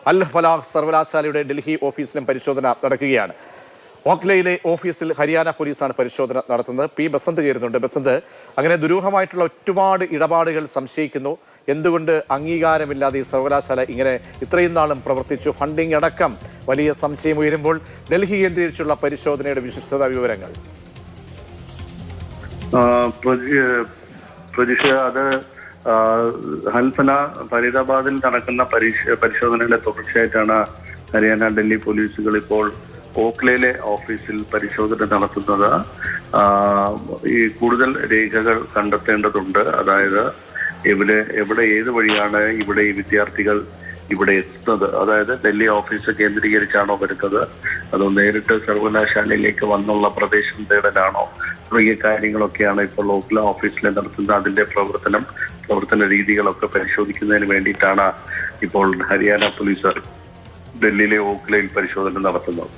അൽ ഫലാഹ് സർവകലാശാലയുടെ ഡൽഹി ഓഫീസിലും പരിശോധന നടക്കുകയാണ്. ഓഖ്ലയിലെ ഓഫീസിൽ ഹരിയാന പോലീസാണ് പരിശോധന നടത്തുന്നത്. പി ബസന്ത് കയറുന്നുണ്ട്. ബസന്ത്, അങ്ങനെ ദുരൂഹമായിട്ടുള്ള ഒരുപാട് ഇടപാടുകൾ സംശയിക്കുന്നു. എന്തുകൊണ്ട് അംഗീകാരമില്ലാതെ ഈ സർവകലാശാല ഇങ്ങനെ ഇത്രയും നാളും പ്രവർത്തിച്ചു? ഫണ്ടിംഗ് അടക്കം വലിയ സംശയം ഉയരുമ്പോൾ ഡൽഹി കേന്ദ്രീകരിച്ചുള്ള പരിശോധനയുടെ വിശദ വിവരങ്ങൾ. അത് ഹൽഫന ഫരീദാബാദിൽ നടക്കുന്ന പരിശോധനയുടെ തുടർച്ചയായിട്ടാണ് ഹരിയാന ഡൽഹി പോലീസുകൾ ഇപ്പോൾ ഓഖ്ലയിലെ ഓഫീസിൽ പരിശോധന നടത്തുന്നത്. ഈ കൂടുതൽ രേഖകൾ കണ്ടെത്തേണ്ടതുണ്ട്. അതായത് എവിടെ ഏത് വഴിയാണ് ഇവിടെ ഈ വിദ്യാർത്ഥികൾ ഇവിടെ എത്തുന്നത്? അതായത് ഡൽഹി ഓഫീസ് കേന്ദ്രീകരിച്ചാണോ വരുന്നത്, അതോ നേരിട്ട് സർവകലാശാലയിലേക്ക് വന്നുള്ള പ്രദേശം തേടലാണോ തുടങ്ങിയ കാര്യങ്ങളൊക്കെയാണ് ഇപ്പോൾ ഓഖ്ല ഓഫീസിൽ നടത്തുന്നത്. അതിന്റെ പ്രവർത്തന രീതികളൊക്കെ പരിശോധിക്കുന്നതിന് വേണ്ടിയിട്ടാണ് ഇപ്പോൾ ഹരിയാന പോലീസ് ഡൽഹിയിലെ ഓഖ്ലയിൽ പരിശോധന നടത്തുന്നത്.